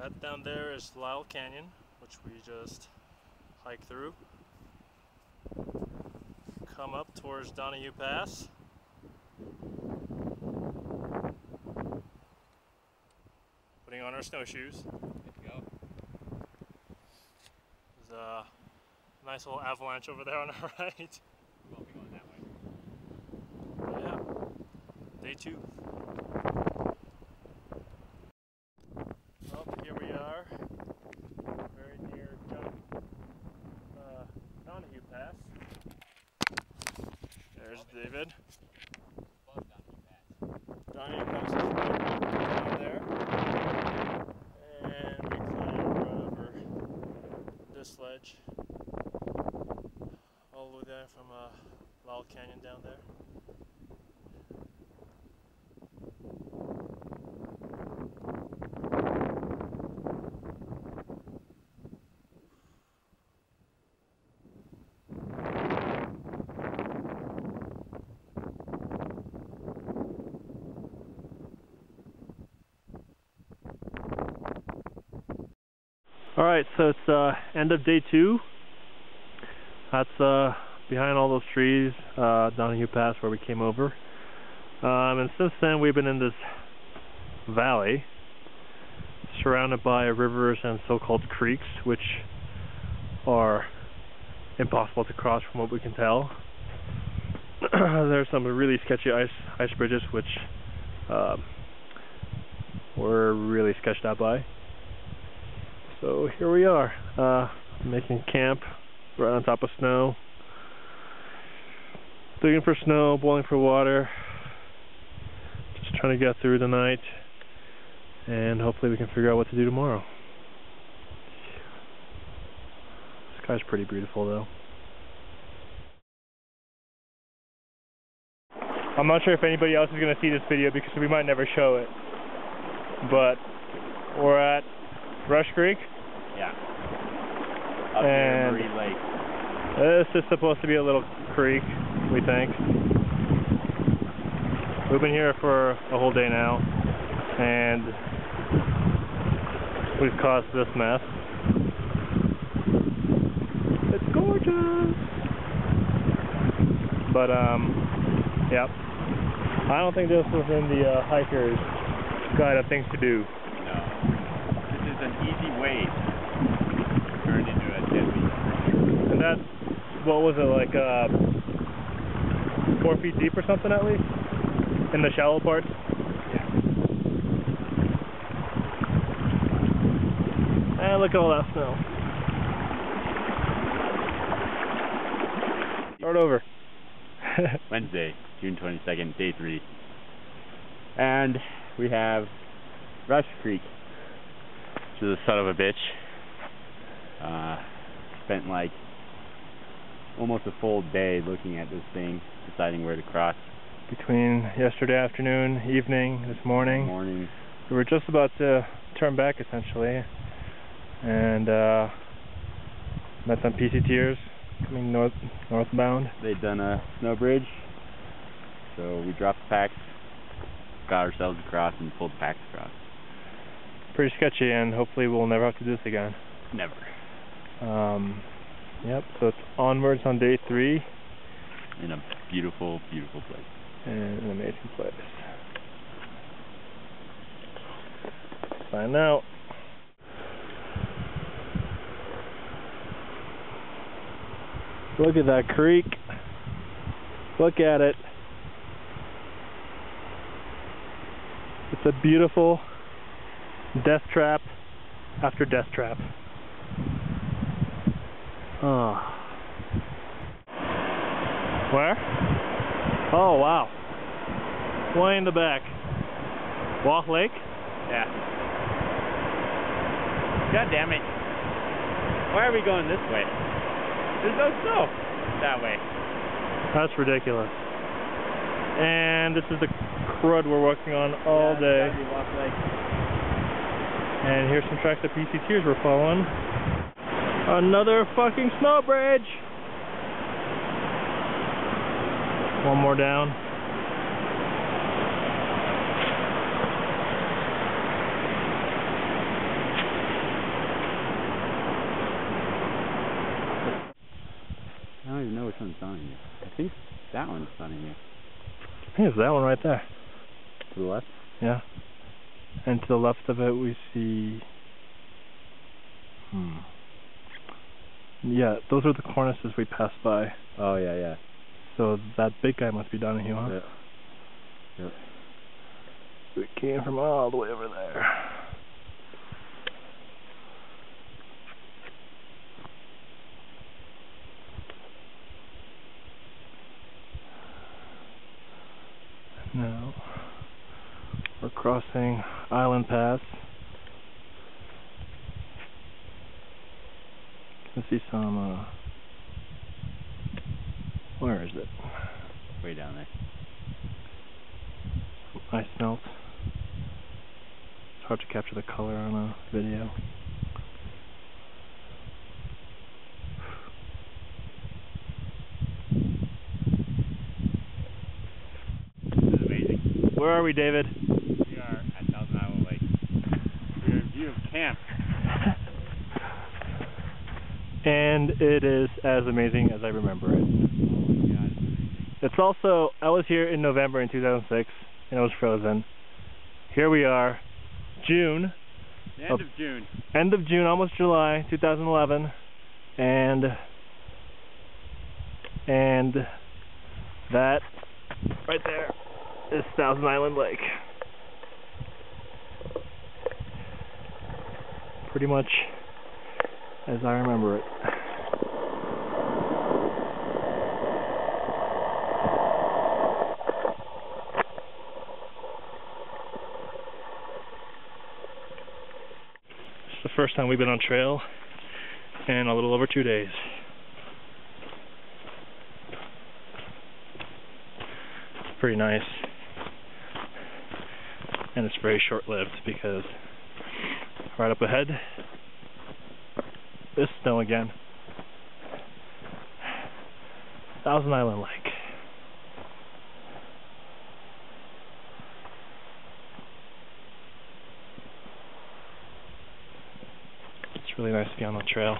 That down there is Lyle Canyon, which we just hiked through. Come up towards Donahue Pass. Putting on our snowshoes. Good to go. There's a nice little avalanche over there on our right. We won't be going that way. Yeah, day 2. Well, here we are, very near Donahue Pass. There's David. Donahue Pass is down there. And we climb right over this ledge. All the way there from Lyle Canyon down there. Alright, so it's end of day 2. That's behind all those trees, Donahue Pass where we came over. And since then we've been in this valley surrounded by rivers and so-called creeks, which are impossible to cross from what we can tell. There's some really sketchy ice bridges which we're really sketched out by. So here we are, making camp right on top of snow, digging for snow, boiling for water, just trying to get through the night, and hopefully we can figure out what to do tomorrow. The sky's pretty beautiful though. I'm not sure if anybody else is going to see this video because we might never show it, but we're at Rush Creek. Yeah. Up near Marine Lake. This is supposed to be a little creek, we think. We've been here for a whole day now, and we've caused this mess. It's gorgeous! But, yep. I don't think this was in the hiker's guide of things to do. No. This is an easy way turned into a deadly. And that's, what was it, like 4 feet deep or something at least? In the shallow parts? Yeah. And look at all that snow. Start over. Wednesday, June 22nd, day 3. And we have Rush Creek, which is a son of a bitch. Spent like almost a full day looking at this thing, deciding where to cross. Between yesterday afternoon, evening, this morning. We were just about to turn back essentially, and met some PCTers coming northbound. They'd done a snow bridge, so we dropped the packs, got ourselves across, and pulled the packs across. Pretty sketchy, and hopefully we'll never have to do this again. Never. Yep, so it's onwards on day 3. In a beautiful, beautiful place. And an amazing place. Find out. Look at that creek. Look at it. It's a beautiful death trap after death trap. Oh. Where? Oh, wow. Way in the back. Walk Lake? Yeah. God damn it. Why are we going this way? There's no snow that way. That's ridiculous. And this is the crud we're working on all day. Walk Lake. And here's some tracks that PCTers we're following. Another fucking snow bridge! One more down. don't even know which one's on here. I think that one's on here. I think it's that one right there. To the left? Yeah. And to the left of it we see... Yeah, those are the cornices we passed by. Oh, yeah, yeah. So that big guy must be Donahue, huh? Yep. Yep. We came from all the way over there. Now, we're crossing Island Pass. You can see some, where is it? Way down there. Some ice melt. It's hard to capture the color on a video. This is amazing. Where are we, David? We are at Thousand Island Lake. We are in view of camp. And it is as amazing as I remember it. Oh my God, it's amazing. It's also, I was here in November in 2006, and it was frozen. Here we are, June. The end of June. End of June, almost July, 2011. And that right there is Thousand Island Lake. Pretty much as I remember it. It's the first time we've been on trail in a little over 2 days. It's pretty nice. And it's very short-lived because right up ahead is snow again. Thousand Island Lake. It's really nice to be on the trail.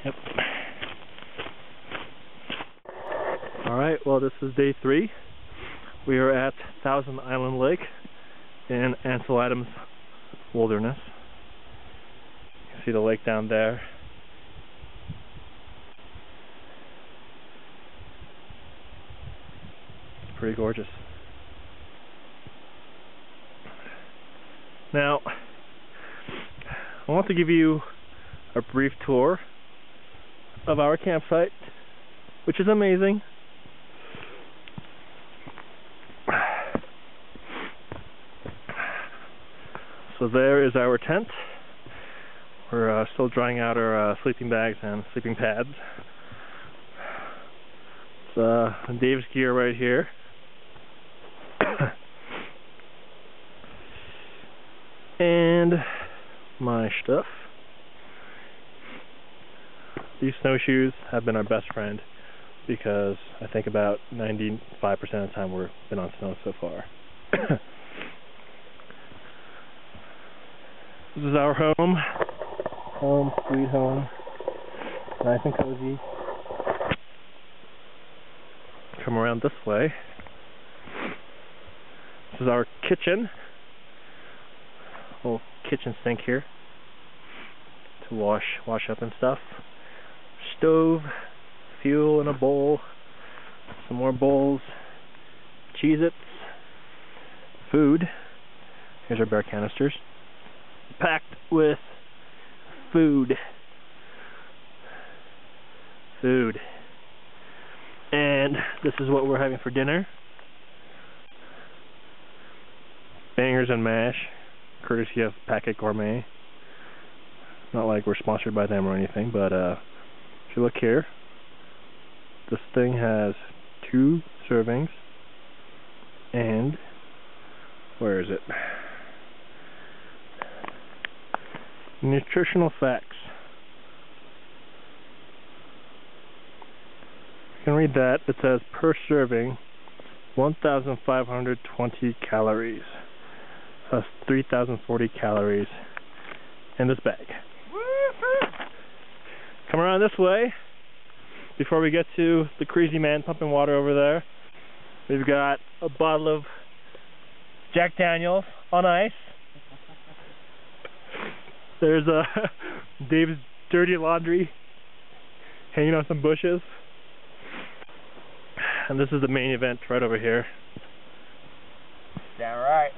Yep. Alright, well this is day 3. We are at Thousand Island Lake in Ansel Adams Wilderness. You can see the lake down there. It's pretty gorgeous. Now, I want to give you a brief tour of our campsite, which is amazing. So there is our tent. We're still drying out our sleeping bags and sleeping pads. It's Dave's gear right here. And my stuff. These snowshoes have been our best friend because I think about 95% of the time we've been on snow so far. This is our home. Home, sweet home. Nice and cozy. Come around this way. This is our kitchen. Little kitchen sink here to wash up and stuff. Stove, fuel in a bowl, some more bowls, Cheez-Its, food. Here's our bear canisters. Packed with food. And this is what we're having for dinner. Bangers and mash, courtesy of Packet Gourmet. Not like we're sponsored by them or anything, but if you look here, this thing has 2 servings, and where is it? Nutritional facts. You can read that. It says per serving 1,520 calories. has 3,040 calories in this bag. Come around this way before we get to the crazy man pumping water over there. We've got a bottle of Jack Daniels on ice. There's Dave's dirty laundry hanging on some bushes. And this is the main event right over here. Damn right.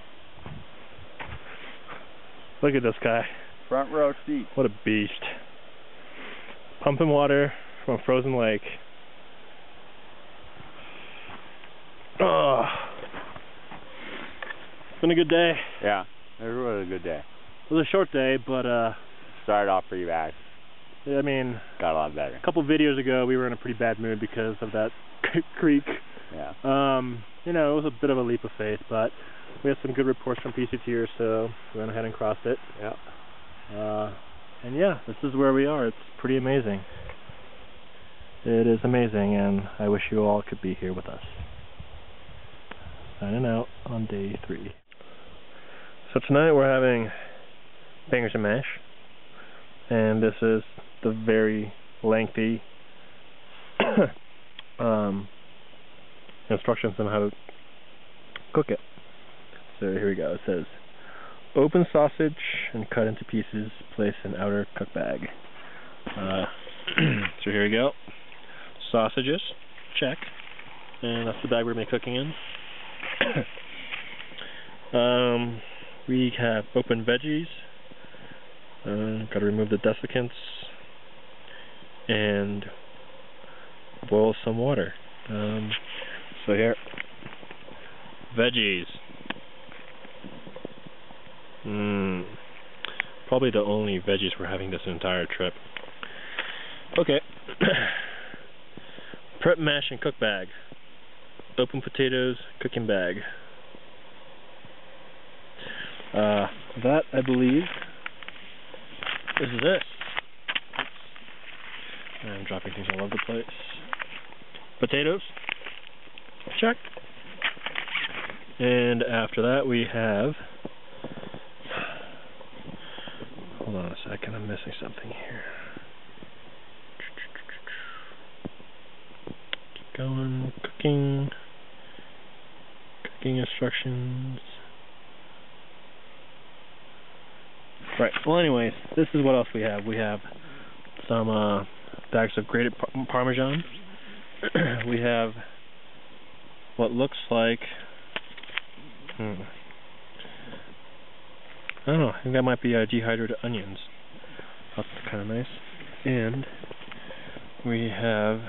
Look at this guy. Front row seat. What a beast. Pumping water from a frozen lake. Oh. It's been a good day. Yeah, it was a good day. It was a short day, but Started off pretty bad. I mean, got a lot better. a couple videos ago we were in a pretty bad mood because of that creek. Yeah. You know, it was a bit of a leap of faith, but we had some good reports from PCTers, so we went ahead and crossed it. Yeah. And yeah, this is where we are. It's pretty amazing. It is amazing, and I wish you all could be here with us. Signing out on day 3. So tonight we're having bangers and mash, and this is the very lengthy instructions on how to cook it. So here we go. It says, open sausage and cut into pieces, place in outer cook bag. So here we go. Sausages, check. And that's the bag we're going to be cooking in. We have open veggies. Got to remove the desiccants and boil some water. So here, veggies. Probably the only veggies we're having this entire trip. Okay. Prep mash and cook bag. Open potatoes, cooking bag. That, I believe, is this. I'm dropping things all over the place. Potatoes. Check. And after that we have... Hold on a second, I'm missing something here. Keep going. Cooking instructions. Right, well anyways, this is what else we have. We have some bags of grated Parmesan. We have what looks like... I don't know, I think that might be dehydrated onions. That's kind of nice. And we have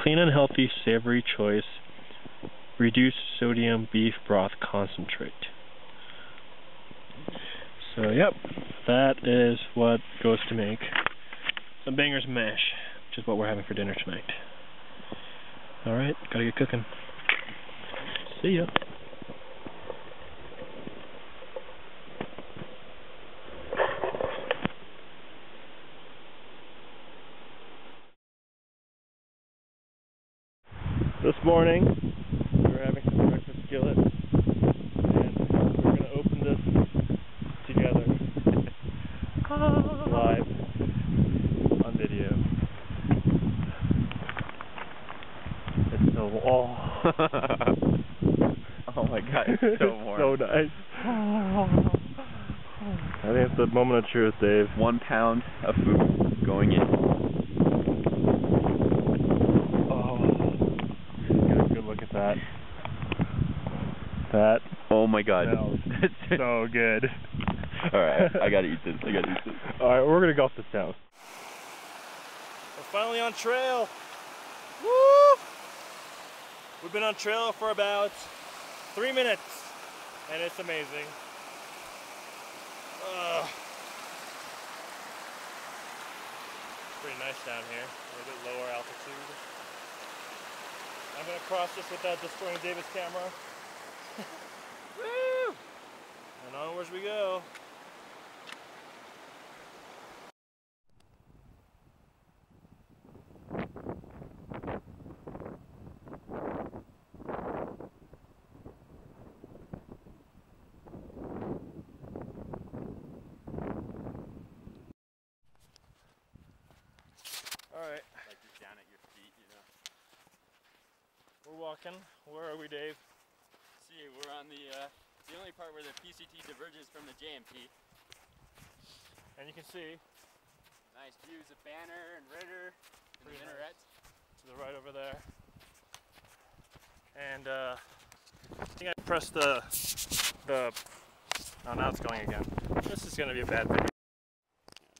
clean and healthy savory choice reduced sodium beef broth concentrate. So yep, that is what goes to make some bangers and mash, which is what we're having for dinner tonight. Alright, gotta get cooking. See ya. This morning, we're having some breakfast skillet, and we're going to open this together, live, on video. It's so, Oh my god, it's so warm. So nice. I think it's the moment of truth, Dave. 1 pound of food going in. That. That. Oh my god. Smells so good. Alright, I gotta eat this. Alright, we're gonna gulp this down. We're finally on trail. Woo! We've been on trail for about 3 minutes, and it's amazing. Pretty nice down here. A little bit lower altitude. I'm going to cross this without destroying David's camera. Woo! And onwards we go. walking. Where are we, Dave? See, we're on the only part where the PCT diverges from the JMT. And you can see nice views of Banner and Ritter and the Minarets. To the right over there. And I think I pressed the oh, now it's going again. This is going to be a bad video. Yeah,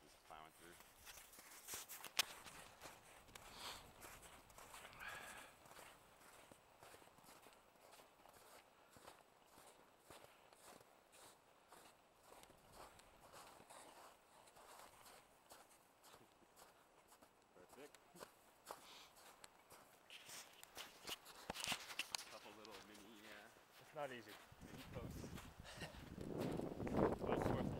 just plowing through. Perfect. Couple little mini, It's not easy. mini posts. But it's worth it.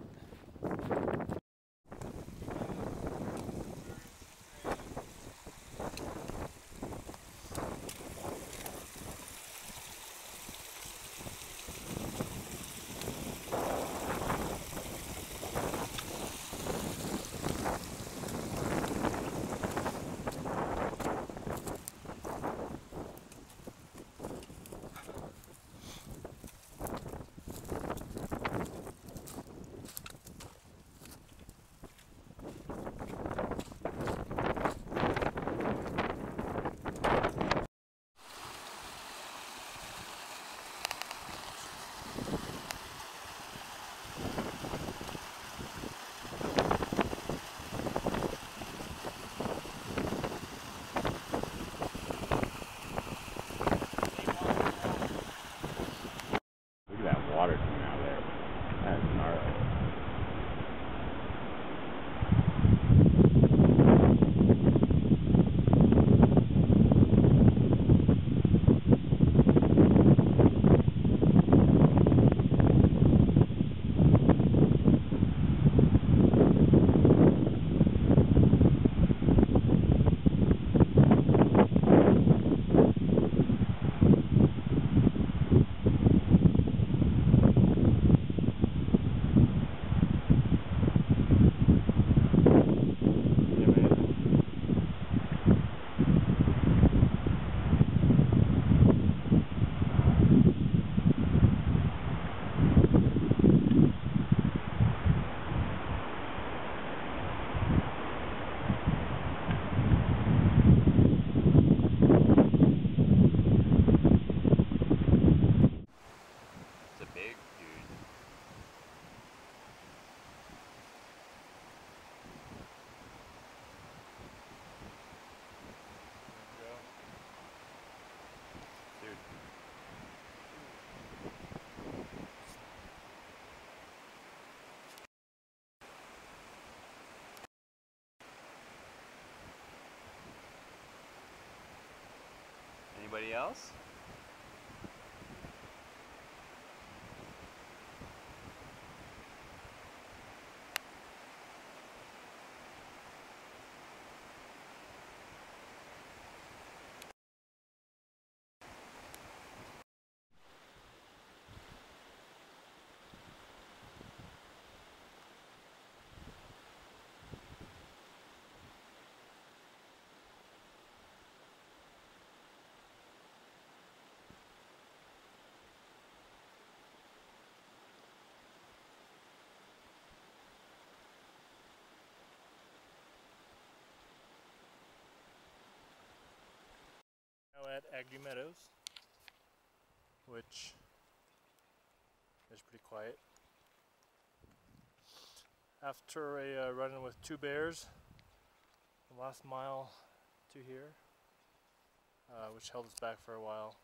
Water coming out there. That's gnarly. Anybody else? Now at Meadows, which is pretty quiet. After a run-in with two bears, the last mile to here, which held us back for a while.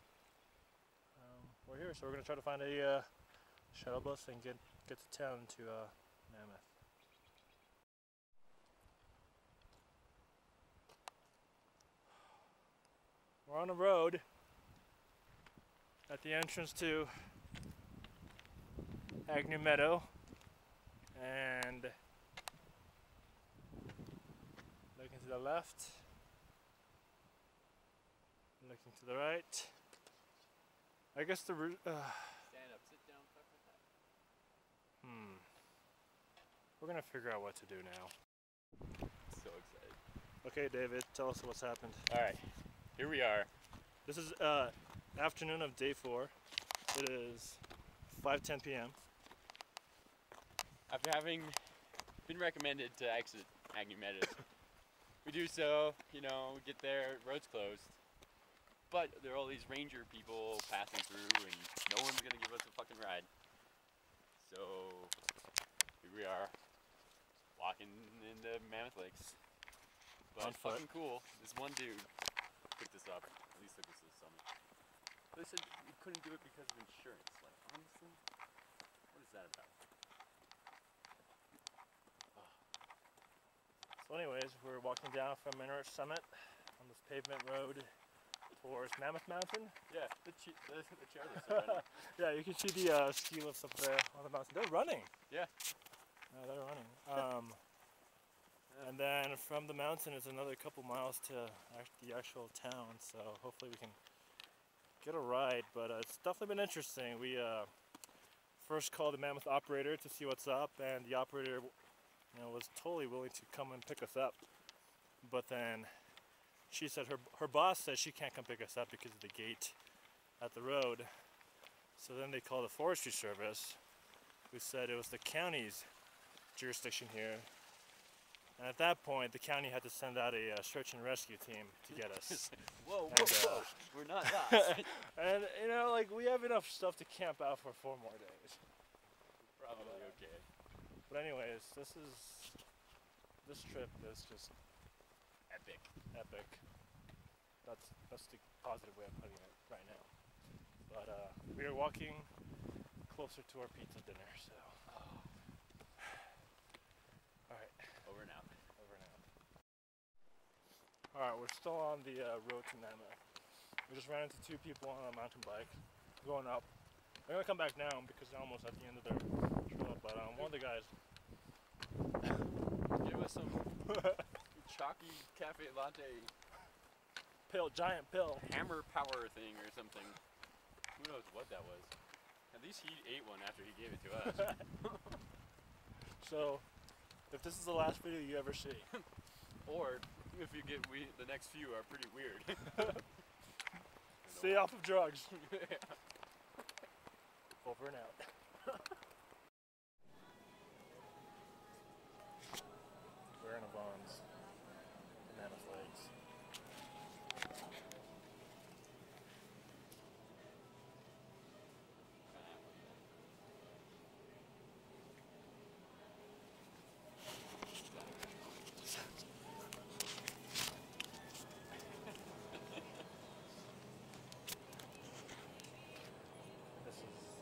We're here, so we're going to try to find a shuttle bus and get to town to Mammoth. We're on the road at the entrance to Agnew Meadow, and looking to the left, looking to the right. I guess the route. Stand up, sit down, stuff like that. We're gonna figure out what to do now. So excited. Okay, David, tell us what's happened. All right, here we are. This is Afternoon of day 4. It is 5:10 p.m. After having been recommended to exit Agnew Meadows, we do so, you know, we get there, road's closed, but there are all these ranger people passing through and no one's gonna give us a fucking ride. So, here we are, walking into Mammoth Lakes. But On foot. fucking cool, this one dude picked us up, at least took us to the summit. They said we couldn't do it because of insurance. Like, honestly, what is that about? So anyways, we're walking down from Meadows Summit on this pavement road towards Mammoth Mountain. Yeah, the chairlifts are running. Yeah, you can see the ski lifts up there on the mountain. They're running. Yeah. No, they're running. And then from the mountain is another couple miles to the actual town, so hopefully we can get a ride, but it's definitely been interesting. We first called the Mammoth operator to see what's up, and the operator, you know, was totally willing to come and pick us up. But then she said her boss said she can't come pick us up because of the gate at the road. So then they called the Forestry Service, who said it was the county's jurisdiction here. And at that point, the county had to send out a search and rescue team to get us. Whoa, whoa. We're not lost. And, you know, like, we have enough stuff to camp out for 4 more days. Probably okay. But anyways, this trip is just Epic. epic. That's the positive way of putting it right now. But we are walking closer to our pizza dinner, so. Alright. Over and out. Alright, we're still on the road to Mammoth. We just ran into 2 people on a mountain bike going up. They're gonna come back down because they're almost at the end of their trail, but one of the guys give us some chalky cafe latte giant pill hammer power thing or something. Who knows what that was. At least he ate one after he gave it to us. So, if this is the last video you ever see, or if you get the next few are pretty weird. Stay off of drugs. Over and out. We're in a Vons, Mammoth Lakes.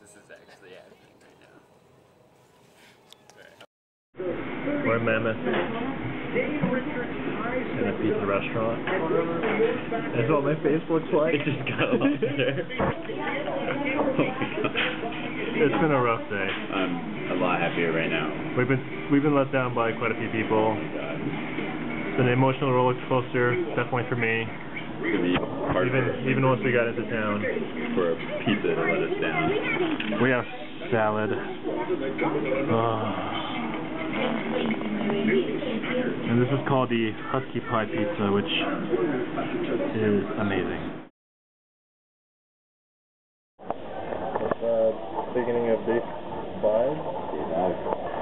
This is actually happening right now. We're in Mammoth, in a pizza restaurant. That's what my face looks like. It just got up there. It's been a rough day. I'm a lot happier right now. We've been let down by quite a few people. Oh my god. It's an emotional roller coaster, definitely for me. Even once we got into town. For a pizza to let us down. We have salad. And this is called the Husky Pie Pizza, which is amazing. It's beginning of day 5.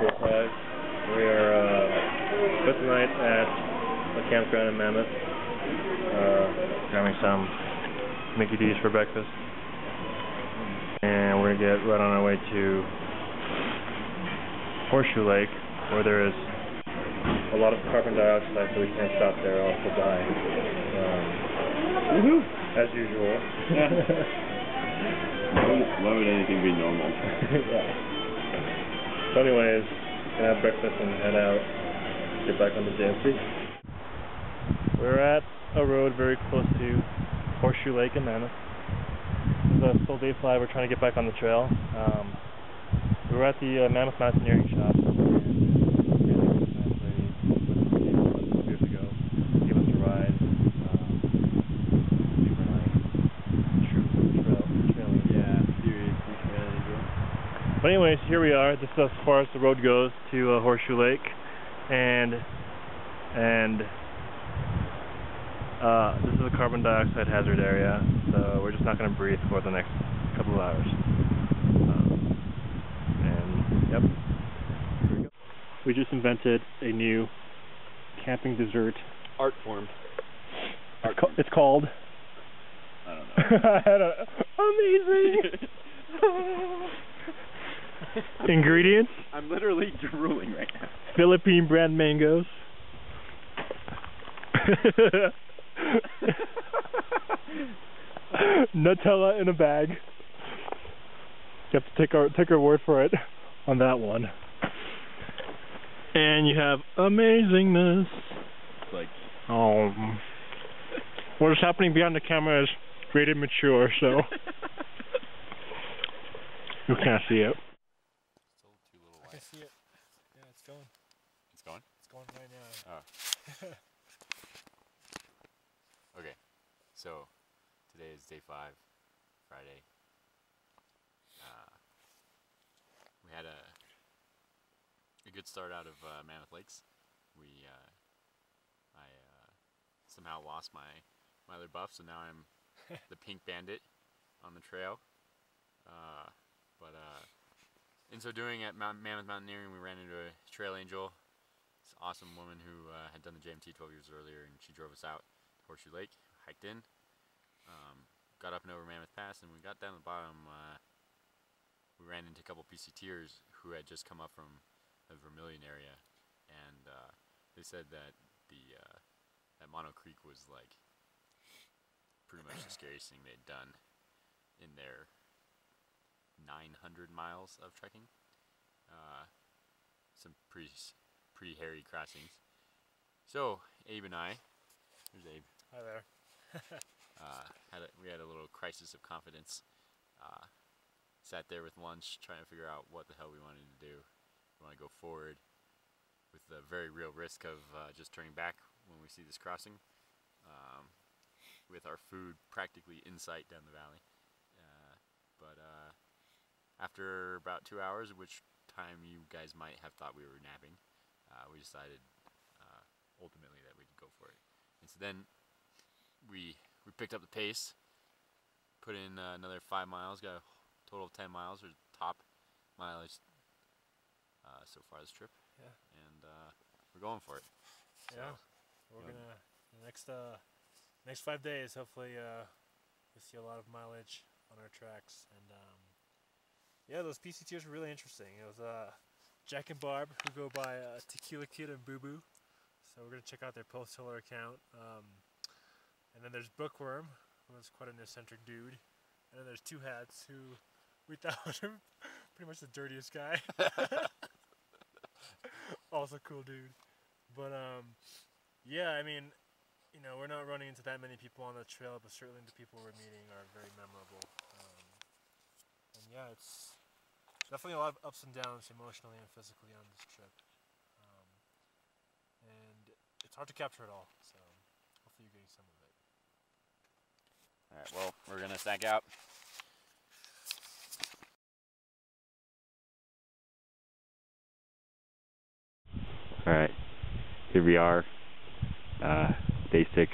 Day 5. We are spent the night at a campground in Mammoth. Having some Mickey D's for breakfast. And we're going to get right on our way to Horseshoe Lake, where there is a lot of carbon dioxide, so we can't stop there or else we'll die. As usual. Why would anything be normal? Yeah. So anyways, gonna have breakfast and head out, get back on the JMC. We're at a road very close to Horseshoe Lake in Mammoth. This is still day 5, we're trying to get back on the trail. We were at the Mammoth Mountaineering Shop. Years ago, gave us a ride. Super nice. Trailing. Yeah, seriously, really good. But anyways, here we are. This is as far as the road goes to Horseshoe Lake, and this is a carbon dioxide hazard area. so we're just not going to breathe for the next couple of hours. And yep, here we go. We just invented a new camping dessert art form. It's called. I don't know. Amazing. Ingredients? I'm literally drooling right now. Philippine brand mangoes. Nutella in a bag. You have to take our word for it on that one. And you have amazingness. Like, what is happening behind the camera is rated mature, so you can't see it. Still too little I can see it. Yeah, it's going. It's going? It's going right now. Oh. Okay, so today is day 5, Friday. We had a good start out of Mammoth Lakes. I somehow lost my other buff, so now I'm the pink bandit on the trail. In so doing at Mammoth Mountaineering, we ran into a trail angel, this awesome woman who had done the JMT 12 years earlier, and she drove us out to Horseshoe Lake, hiked in, got up and over Mammoth Pass, and we got down to the bottom. We ran into a couple PCTers who had just come up from the Vermilion area, and they said that that Mono Creek was like pretty much the scariest thing they'd done in their 900 miles of trekking. Some pretty hairy crossings. So Abe and I, there's Abe. Hi there. We had a little crisis of confidence. Sat there with lunch, trying to figure out what the hell we wanted to do. We want to go forward with the very real risk of just turning back when we see this crossing, with our food practically in sight down the valley. But after about 2 hours, which time you guys might have thought we were napping, we decided ultimately that we'd go for it. And so then we picked up the pace, put in another 5 miles, got a total of 10 miles, or top mileage so far this trip. Yeah. And we're going for it. Yeah. So, we're gonna the next 5 days. Hopefully, you'll see a lot of mileage on our tracks. And yeah, those PCTs were really interesting. It was Jack and Barb, who go by Tequila Kid and Boo Boo. So we're gonna check out their post-solar account. And then there's Bookworm, who was quite an eccentric dude. And then there's Two Hats, who we thought was pretty much the dirtiest guy. Also cool dude. But yeah, I mean, you know, we're not running into that many people on the trail, but certainly the people we're meeting are very memorable. And yeah, it's definitely a lot of ups and downs emotionally and physically on this trip. And it's hard to capture it all, so hopefully you're getting some of it. Alright, well, we're gonna stack out. Alright, here we are, day 6,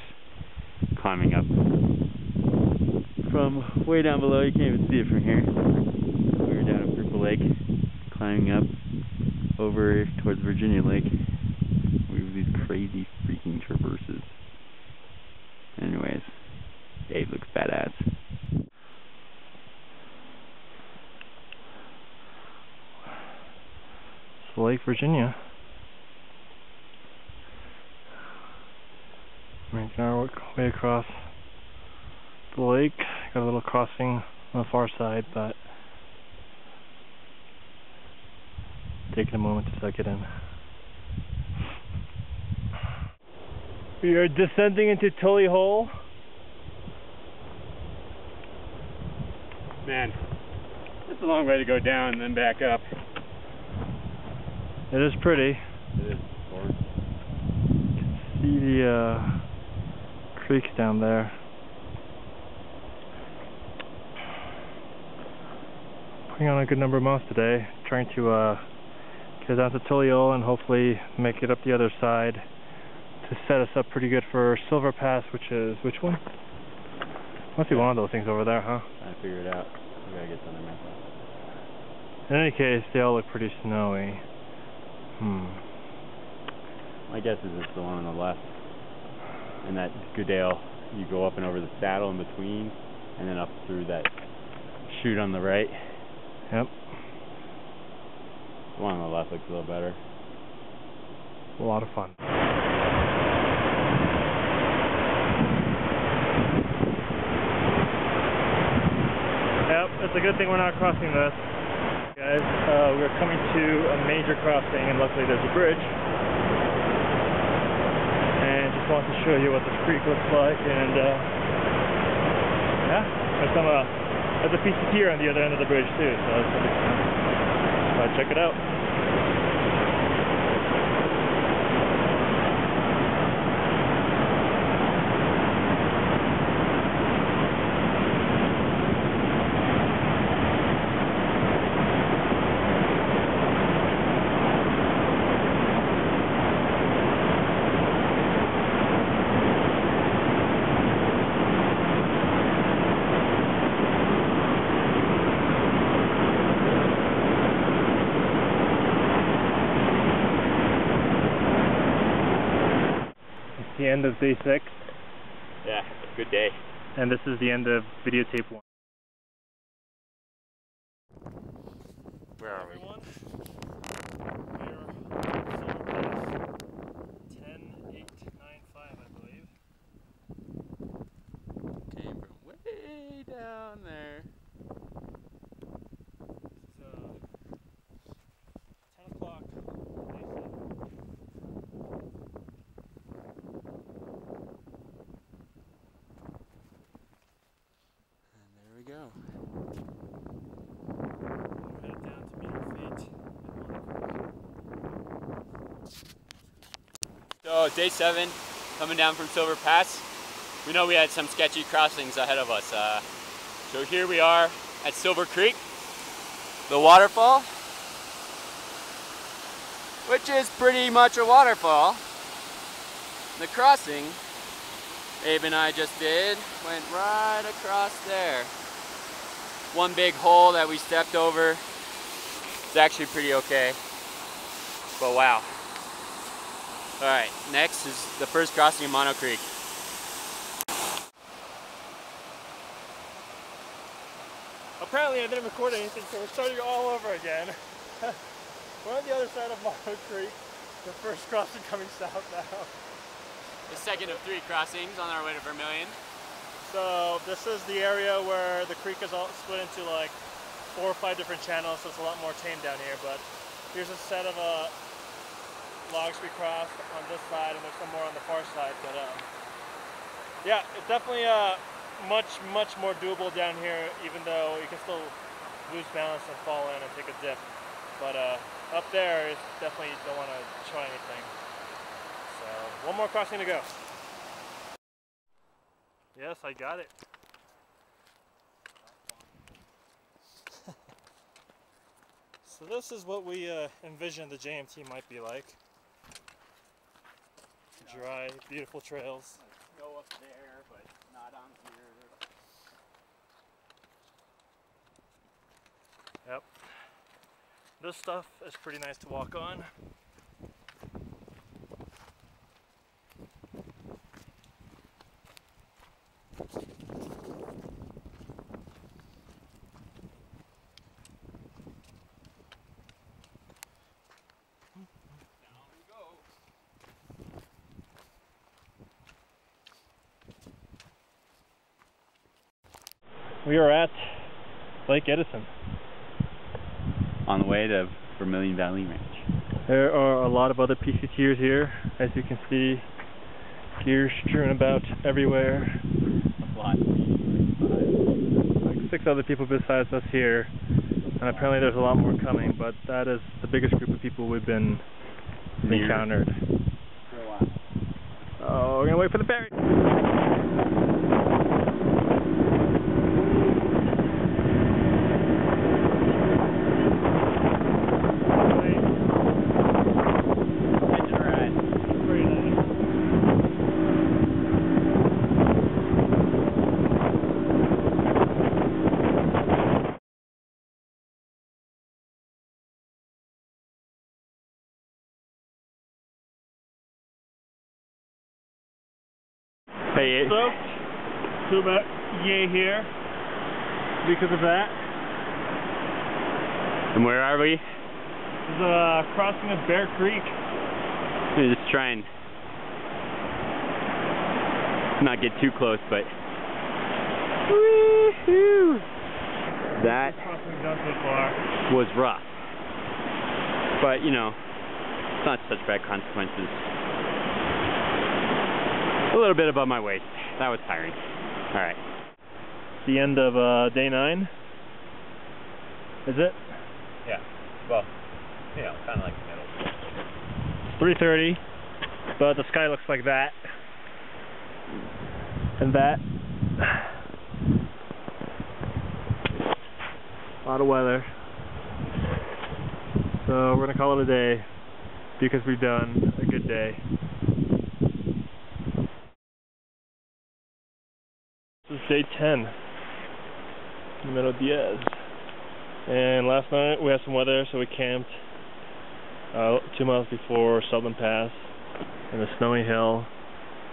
climbing up from way down below. You can't even see it from here. We were down at Purple Lake, climbing up over towards Virginia Lake. We have these crazy freaking traverses. Anyways, Dave looks badass. It's Lake Virginia. Making our way across the lake. Got a little crossing on the far side, but taking a moment to suck it in. We are descending into Tully Hole. Man, it's a long way to go down and then back up. It is pretty. It is, of course. See the creeks down there. Putting on a good number of miles today, trying to get down to Tully Hole and hopefully make it up the other side to set us up pretty good for Silver Pass, which is which one? Must be one of those things over there, huh? Trying to figure it out. We gotta get something like that. In any case, they all look pretty snowy. My guess is it's the one on the left. And that Goodale, you go up and over the saddle in between, and then up through that chute on the right. Yep. The one on the left looks a little better. A lot of fun. Yep, it's a good thing we're not crossing this. Guys, we're coming to a major crossing, and luckily there's a bridge. And just want to show you what this creek looks like, and yeah, there's a PCT on the other end of the bridge too, so that's pretty fun. Check it out. The end of day 6. Yeah, good day. And this is the end of videotape 1. Where are we? We're Silver Pass 10-8-9-5, I believe. Came from way down there. It's 10 o'clock. Go. We're headed down to meet our fate at Creek. So day 7, coming down from Silver Pass. We know we had some sketchy crossings ahead of us. So here we are at Silver Creek, the waterfall, which is pretty much a waterfall. The crossing Abe and I just did went right across there. One big hole that we stepped over. It's actually pretty okay, but wow. All right, next is the first crossing of Mono Creek. Apparently I didn't record anything, so we're starting all over again. We're on the other side of Meadows Creek, the first crossing coming south now. The second of 3 crossings on our way to Vermilion. So this is the area where the creek is all split into like 4 or 5 different channels, so it's a lot more tame down here. But here's a set of logs we crossed on this side, and there's some more on the far side. But yeah, it's definitely much more doable down here, even though you can still lose balance and fall in and take a dip. But up there is definitely, you don't want to try anything. So one more crossing to go. Yes, I got it. So this is what we envisioned the JMT might be like. Dry, beautiful trails. Go up there, but not on here. Yep. This stuff is pretty nice to walk on. We are at Lake Edison. On the way to Vermilion Valley Ranch. There are a lot of other PCTers here, as you can see. Gear strewn about everywhere. A lot. Like 6 other people besides us here, and apparently there's a lot more coming, but that is the biggest group of people we've been encountered. For a while. Oh, we're gonna wait for the ferry. Hey, soaked to about yay here because of that. and where are we? This is crossing of Bear Creek. Let me just try and not get too close, but woohoo! That Crossing we've done so far. was rough, but you know, it's not such bad consequences. A little bit above my waist. That was tiring. All right. The end of day 9. Is it? Yeah. Well, you know, kind of like the middle. 3:30, but the sky looks like that and that. A lot of weather. So we're gonna call it a day because we've done a good day. This is day 10 in Meadows. And last night we had some weather, so we camped 2 miles before Southern Pass in a snowy hill,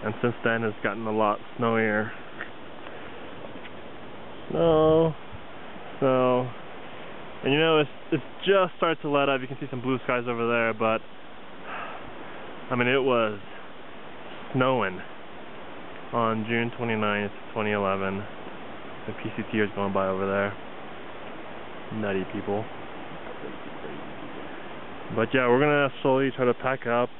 and since then it's gotten a lot snowier. Snow, and you know it's just started to let up. You can see some blue skies over there, but I mean it was snowing on June 29th, 2011. The PCTers going by over there. Nutty people. But yeah, we're gonna slowly try to pack up,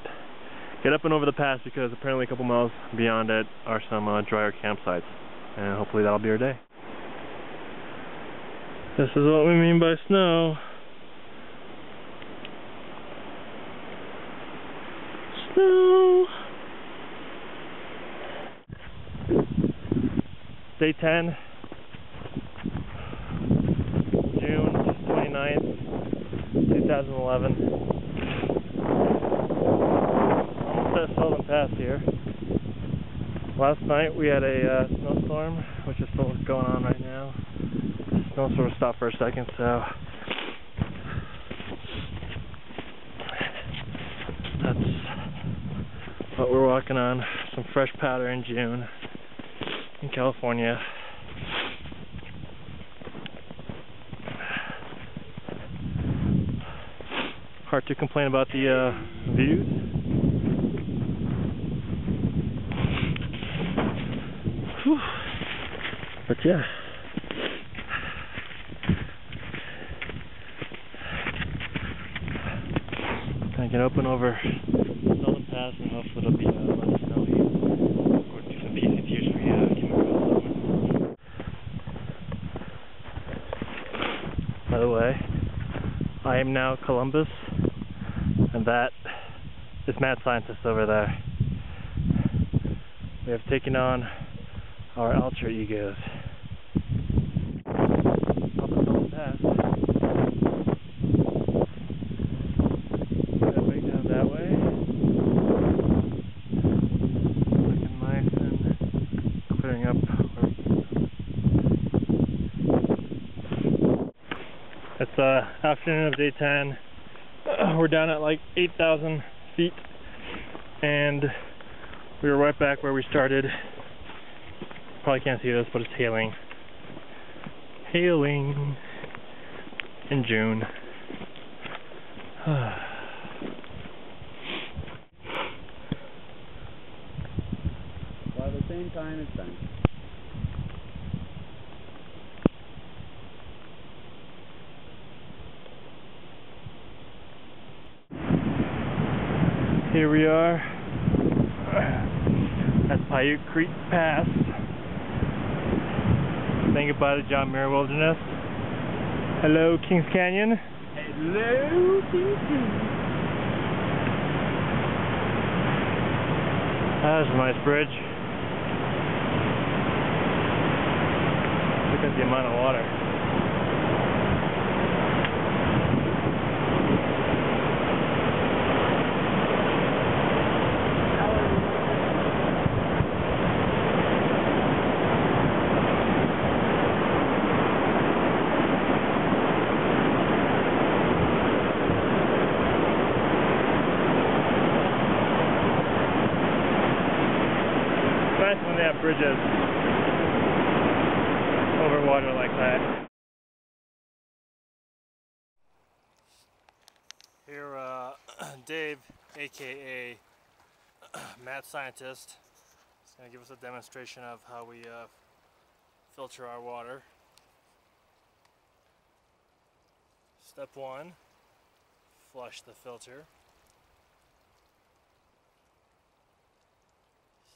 get up and over the pass, because apparently a couple miles beyond it are some drier campsites, and hopefully that'll be our day. This is what we mean by snow. Snow. Day 10, June 29th, 2011. Almost at Southern Pass here. Last night we had a snowstorm, which is still going on right now. The snow sort of stopped for a second, so that's what we're walking on. Some fresh powder in June in California. Hard to complain about the views. Whew. But yeah. I can open over Southern Pass and hopefully it'll be less snowy. Or do some PCTs for you. By the way, I am now Columbus, and that is mad scientist over there. We have taken on our alter egos. Up the Southern Pass. That way down that way. Looking nice and clearing up. It's afternoon of day 10. We're down at like 8,000 feet, and we were right back where we started. Probably can't see this, but it's hailing. Hailing in June. By the same time, it's done. Here we are at Paiute Creek Pass. Saying goodbye to John Muir Wilderness. Hello, Kings Canyon. Hello, Kings. That's a nice bridge. Look at the amount of water. nice when they have bridges over water like that. Here, Dave, aka mad scientist, is going to give us a demonstration of how we filter our water. Step 1, flush the filter.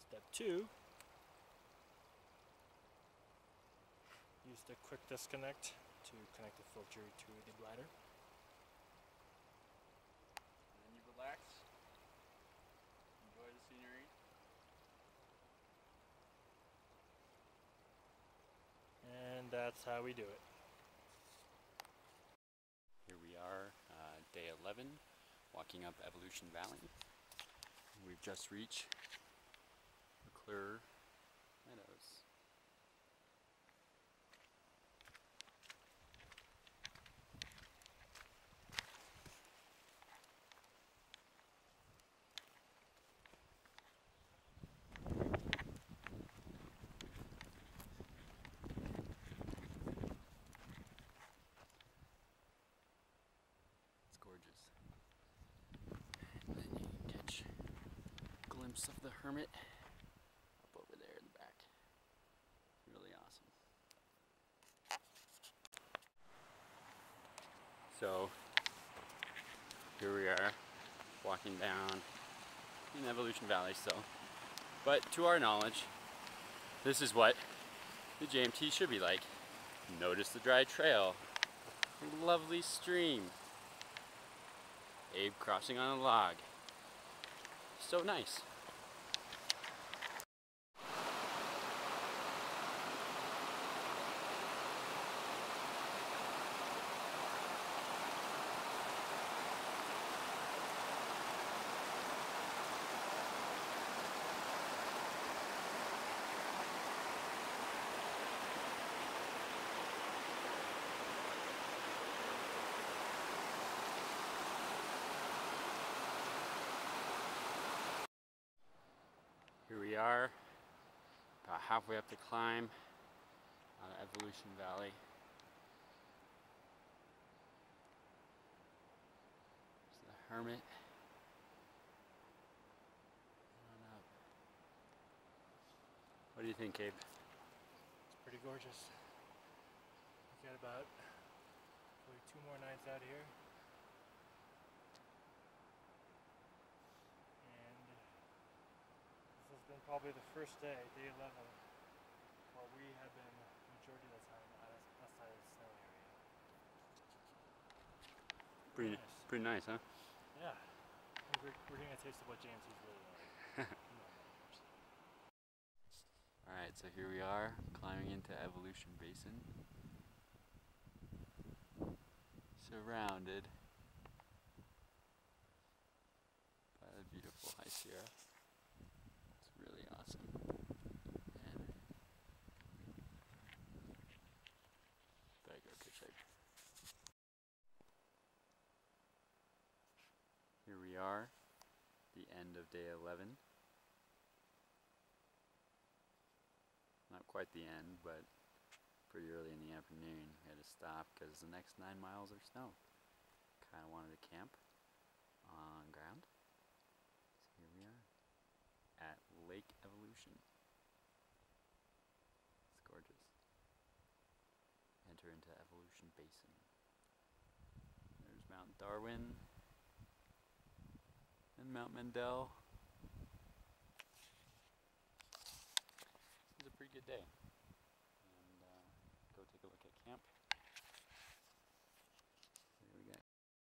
Step 2, use the quick disconnect to connect the filter to the bladder. And then you relax, enjoy the scenery. And that's how we do it. Here we are, day 11, walking up Evolution Valley. We've just reached McClure Meadows. It's gorgeous. And then you can catch a glimpse of the hermit up over there in the back. Really awesome. So here we are walking down in Evolution Valley still. But to our knowledge, this is what the JMT should be like. Notice the dry trail, a lovely stream, Abe crossing on a log. So nice. Here we are, about halfway up the climb out of Evolution Valley. There's the hermit. Come on up. What do you think, Abe? It's pretty gorgeous. We got about probably 2 more nights out here. This has been probably the first day, day 11, where we have been majority of the time outside of the snow area. Pretty nice, huh? Yeah. We're getting a taste of what JMT's really like. Alright, so here we are, climbing into Evolution Basin. Surrounded by the beautiful High Sierra. It's really awesome. And better go catch Abe. Here we are, the end of day 11. Not quite the end, but pretty early in the afternoon. We had to stop because the next 9 miles are snow. Kind of wanted to camp on ground. So here we are at Lake Evolution. It's gorgeous. Enter into Evolution Basin. There's Mount Darwin and Mount Mendel. It was a pretty good day. And go take a look at camp. There we got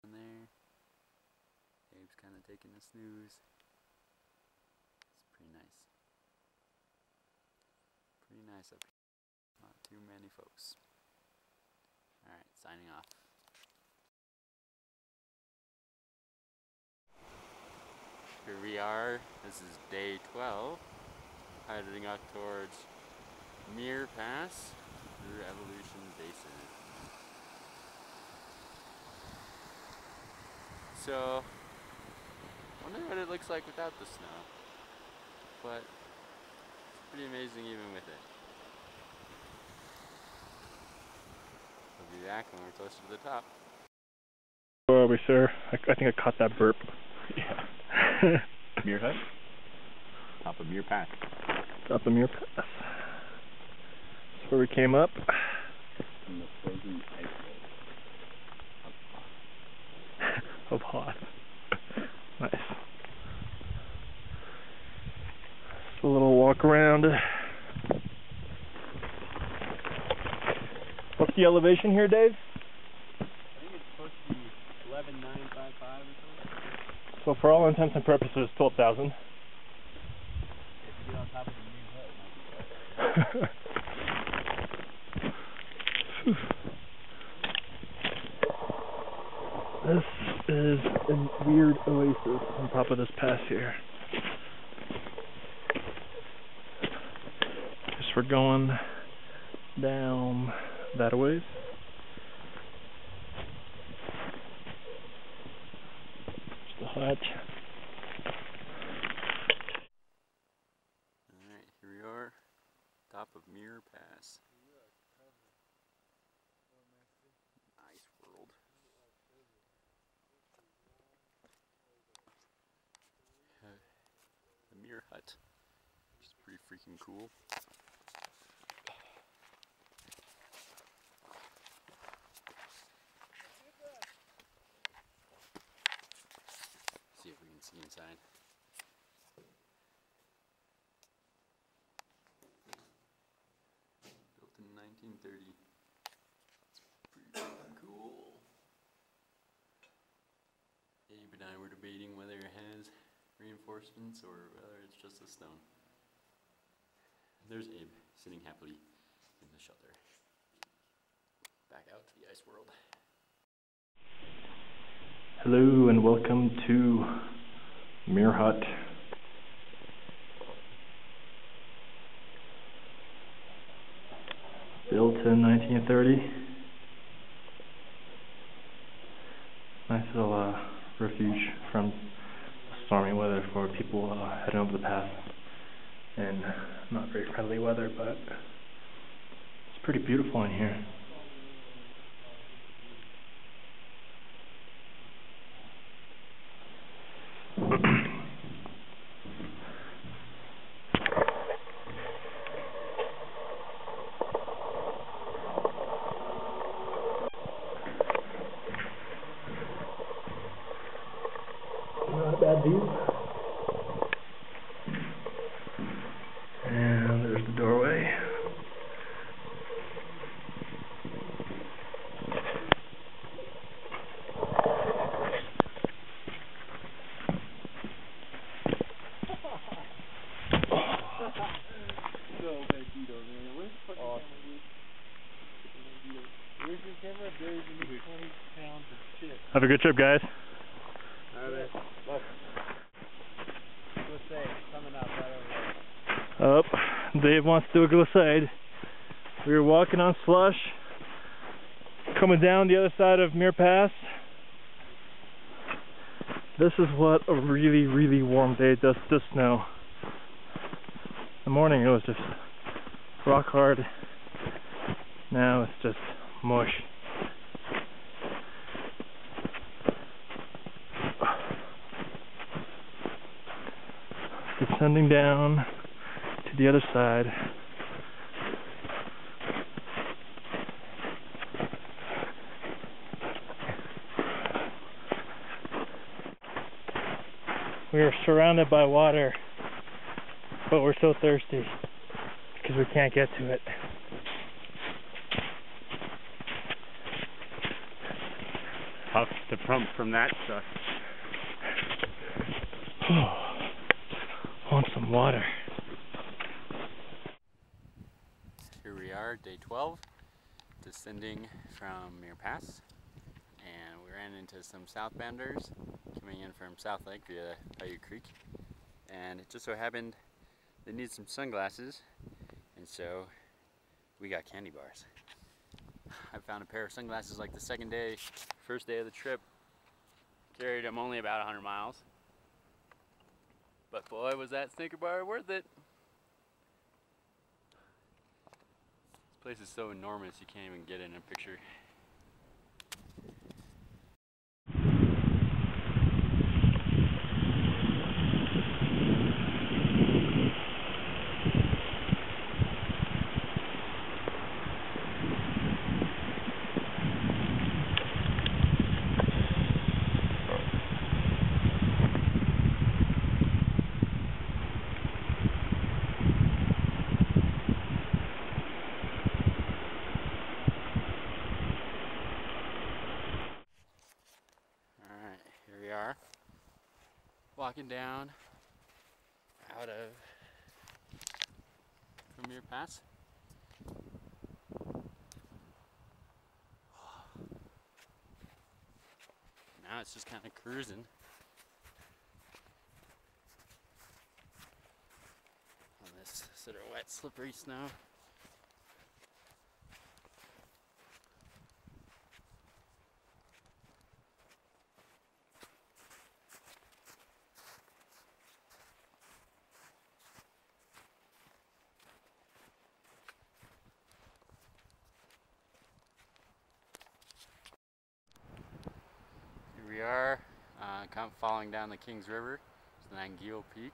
in there. Abe's kind of taking a snooze. It's pretty nice. Pretty nice up here. Not too many folks. Alright, signing off. Here we are. This is day 12. Heading up towards Muir Pass through Evolution Basin. So, wonder what it looks like without the snow. But Pretty amazing even with it. We'll be back when we're closer to the top. Where are we, sir? I think I caught that burp. Yeah. Muir Hut? Top of Muir Pass. Top of Muir Pass. That's where we came up. In the frozen ice wall. Of hot. Nice. Just a little walk around. What's the elevation here, Dave? I think it's supposed to be 11,955 or something. So for all intents and purposes, 12,000. If you get on top of the Muir Hut, it might be better. This is a weird oasis on top of this pass here. Guess we're going down that ways. There's the hut. Alright, here we are, top of Muir Pass. Nice world. The Muir Hut, which is pretty freaking cool. See if we can see inside. Built in 1930. It's pretty cool. Abe and I were debating whether it has reinforcements or whether it's just a stone. There's Abe sitting happily in the shelter. Back out to the ice world. Hello and welcome to Muir Hut. Built in 1930. Nice little refuge from stormy weather for people heading over the pass. And not very friendly weather, but it's pretty beautiful in here. Not a bad view. And there's the doorway. So bandito, man. Where's the fucking camera, dude? Where's your camera? Buried beneath 20 pounds of shit. Have a good trip, guys. Alright, look. Let's say it's coming up right over there. Oh, Dave wants to do a glissade. We were walking on slush, coming down the other side of Muir Pass. This is what a really, really warm day does to snow. In the morning it was just rock hard. Now it's just mush. Descending down to the other side. We are surrounded by water, but we're so thirsty because we can't get to it. Tough to pump from that stuff. Want some water. Here we are, day 12, descending from Muir Pass, and we ran into some southbounders coming in from South Lake via Paiute Creek, and it just so happened they needed some sunglasses, and so we got candy bars. I found a pair of sunglasses like the second day, first day of the trip, carried them only about 100 miles. But boy, was that Snicker bar worth it. This place is so enormous you can't even get in a picture. Walking down out of Muir Pass. Now it's just kind of cruising on this sort of wet, slippery snow. We are kind of following down the Kings River. It's the Nangil Peak.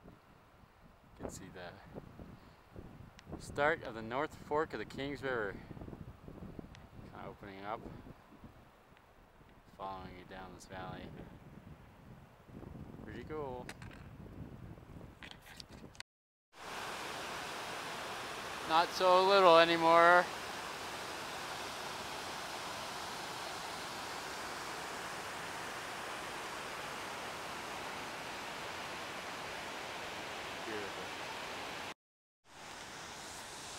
You can see the start of the North Fork of the Kings River. Kind of opening up, following you down this valley. Pretty cool. Not so little anymore.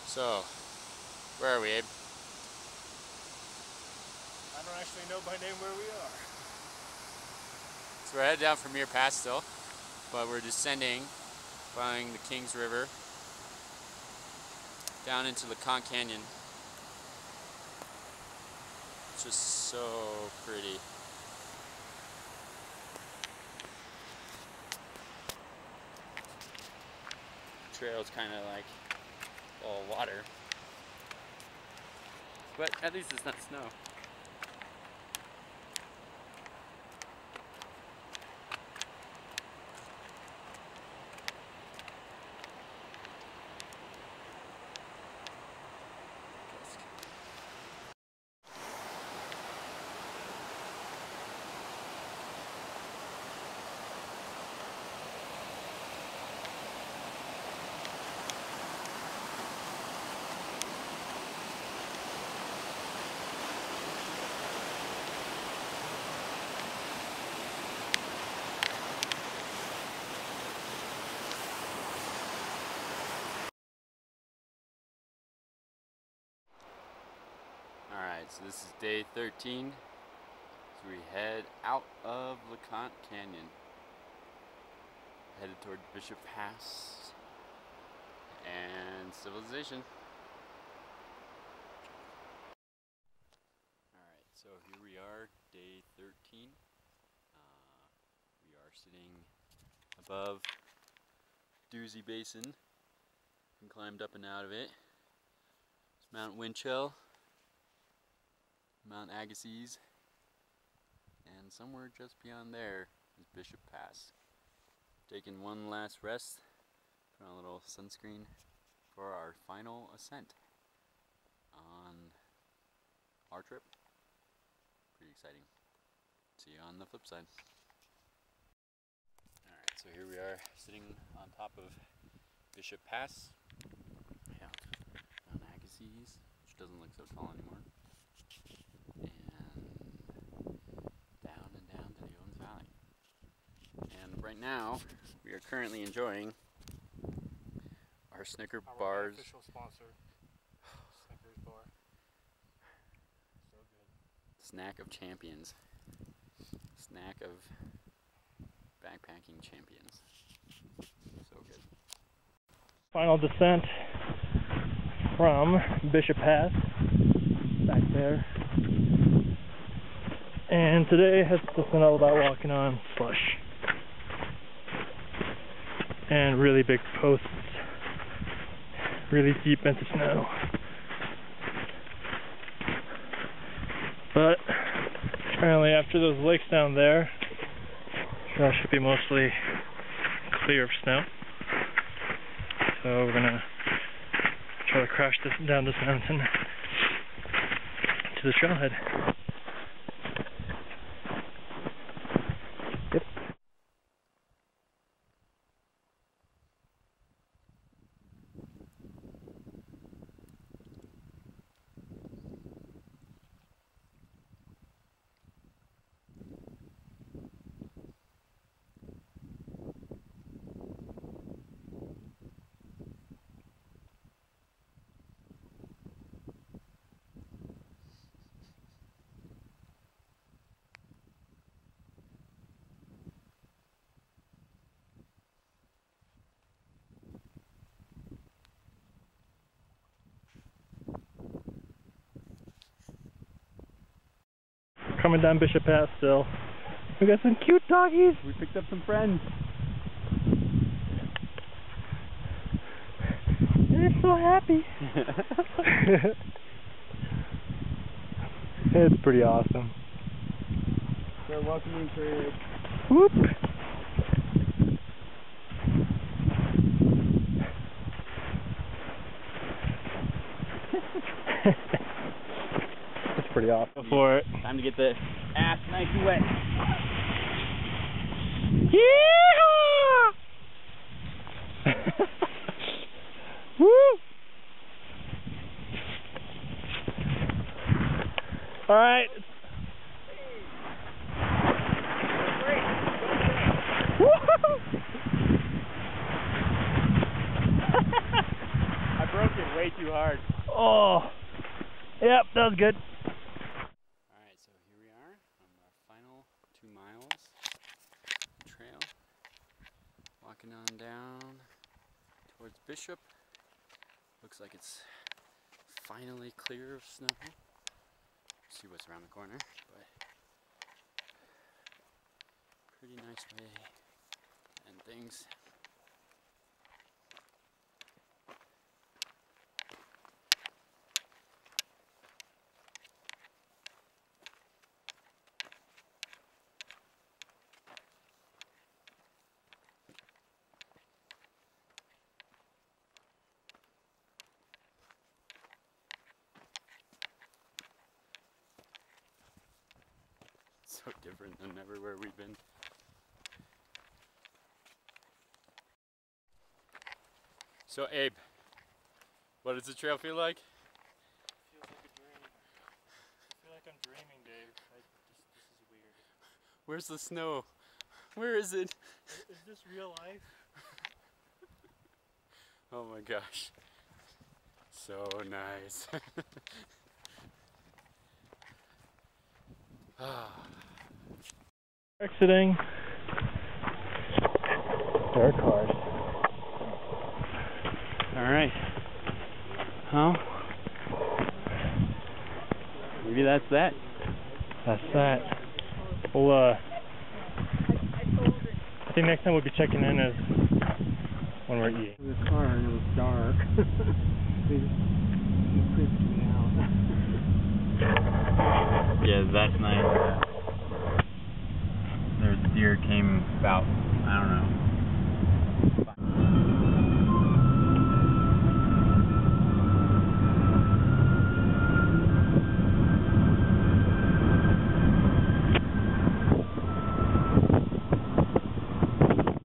So, where are we, Abe? I don't actually know by name where we are. So we're headed down from Muir Pass still, but we're descending, following the Kings River, down into the Conch Canyon. It's just so pretty. The trail's kind of like all water, but at least it's not snow. Alright, so this is day 13, so we head out of the Conch Canyon, headed toward Bishop Pass and civilization. Alright, so here we are, day 13. We are sitting above Doozy Basin and climbed up and out of it. It's Mount Winchell, Mount Agassiz, and somewhere just beyond there is Bishop Pass. Taking one last rest, put on a little sunscreen for our final ascent on our trip. Pretty exciting. See you on the flip side. Alright, so here we are sitting on top of Bishop Pass. Yeah, Mount Agassiz, which doesn't look so tall anymore. Right now, we are currently enjoying our Snicker bars. Official sponsor, Snickers bar. So good. Snack of champions. Snack of backpacking champions. So good. Final descent from Bishop Pass, back there. And today has just been all about walking on slush. And really big posts, really deep into snow. But apparently after those lakes down there, that should be mostly clear of snow. So we're gonna try to crash down this mountain to the trailhead. Yep. Coming down Bishop Pass still. We got some cute doggies. We picked up some friends. They're so happy. It's pretty awesome. They're welcoming for Whoop. That's pretty awesome. Go for it. time to get the ass nice and wet. Yeehaw! Woo! All right. I broke it way too hard. Oh, yep, that was good. Alright, so here we are on our final 2 miles trail. Walking on down towards Bishop. Looks like it's finally clear of snow. See what's around the corner, but pretty nice way to end things. So different than everywhere we've been. So Abe, what does the trail feel like? Feels like a dream. I feel like I'm dreaming, Dave. This is weird. Where's the snow? Where is it? Is this real life? Oh my gosh. So nice. Exiting. There are cars. Alright. Well, maybe that's that. That's that. Well, I think next time we'll be checking in is when we're eating. The car and it was dark. We creeped me out. Yeah, that's nice. There's deer came about, I don't know.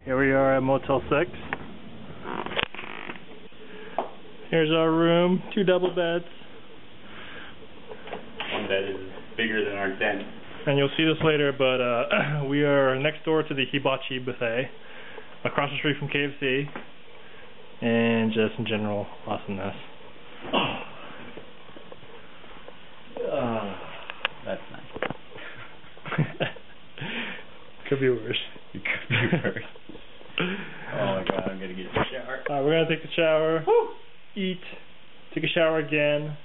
Here we are at Motel 6. Here's our room, 2 double beds. One bed is bigger than our tent. And you'll see this later, but we are next door to the hibachi buffet, across the street from KFC, and just in general awesomeness. That's nice. Could be worse. It could be worse. Oh my god, I'm gonna get a shower. Alright, we're gonna take the shower, eat, take a shower again,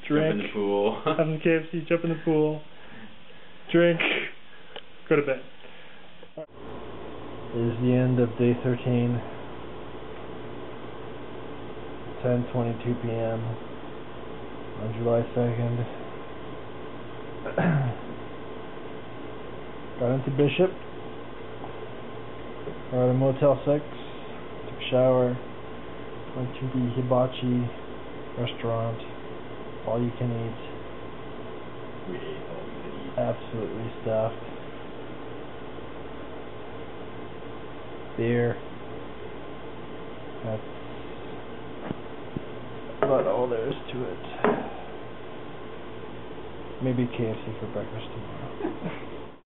drink, Jump in the pool. have some KFC, jump in the pool, drink, go to bed. This is the end of day 13. 10:22 p.m. on July 2nd. Got into Bishop. Got at Motel 6. Took a shower. Went to the Hibachi restaurant. All you can eat. We ate all we could eat. Absolutely stuffed. Beer. That's about all there is to it. Maybe KFC for breakfast tomorrow.